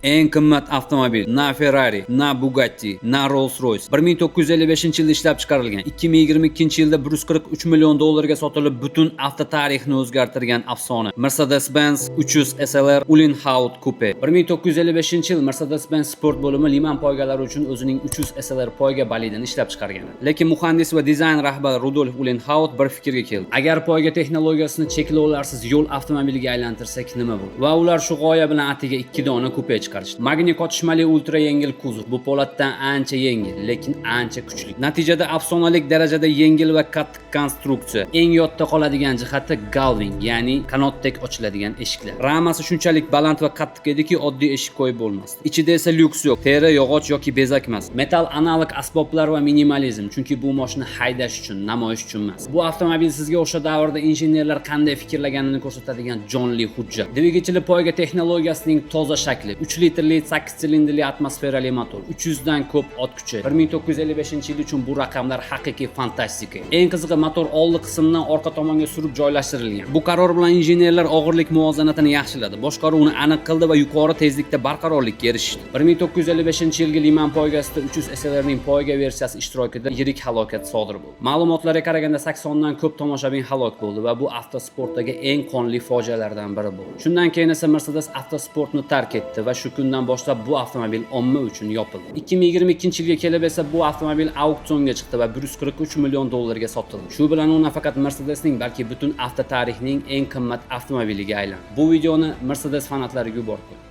Eng qimmat avtomobil na Ferrari, na Bugatti, na Rolls-Royce. 1955-yilda ishlab chiqarilgan. 2022-yilda 143 million dollarga sotilib, butun avto tarixini o'zgartirgan afsona Mercedes-Benz 300 SLR Uhlenhaut Coupe. 1955-yil Mercedes-Benz sport bo'limi liman poygalari uchun o'zining 300 SLR poyga bolidini ishlab chiqargan. Lekin muhandis va dizayn rahbari Rudolf Uhlenhaut bir fikrga keldi. Agar poyga texnologiyasini cheklovlarsiz yo'l avtomobiliga aylantirsak nima bo'ladi? Va ular shu g'oya bilan atiga 2 dona kupe chiqarishdi. Magniy qotishmali ultra yengil kuzov. Bu po'latdan ancha yengil, lekin ancha kuchli. Natijada afsonalik darajada yengil va qattiq konstruksiya. Eng yodda qoladigan jihati galving, ya'ni qanotdek ochiladigan eshiklar. Ramasi shunchalik baland va qattiq ediki, oddiy eshik qo'yib bo'lmasdi. Ichida esa lyuks yo'q. Teri, yog'och yoki bezak emas. Metal analog asboblar va minimalizm, chunki bu mashina haydash uchun, namoyish uchun emas. Bu avtomobil sizga o'sha davrda injenerlar qanday fikrlaganini ko'rsatadigan jonli hujjat. Dvigatelli poyga texnologiyasining toza shakli, 3 litrli 8 silindrli atmosferali motor, 300 dan ko'p ot kuchi. 1955-yil uchun bu raqamlar haqiqiy fantastika. Eng qizig'i, motor oldi qismdan orqa tomonga surib joylashtirilgan. Bu qaror bilan injenerlar og'irlik muvozanatini yaxshiladi, boshqaruvni aniq qildi va yuqori tezlikda barqarorlikka erishdi. 1955-yilgi liman poygasida 300 SLRning poyga versiyasi ishtirokida yirik halokat sodir bo'ldi. Ma'lumotlarga qaraganda 80 dan ko'p tomoshabin halok bo'ldi va bu avtosportdagi eng qonli fojialardan biri bo'ldi. Shundan keyin esa Mercedes avtosportni tark etdi va shu kundan boshlab bu avtomobil omma uchun yopildi. 2022-yilga kelib esa bu avtomobil auksionga chiqdi va 143 million dollarga sotildi. Shu bilan u nafaqat Mercedesning, balki butun avto tarixining eng qimmat avtomobiliga aylandi. Bu videoni Mercedes fanatlariga yubordim.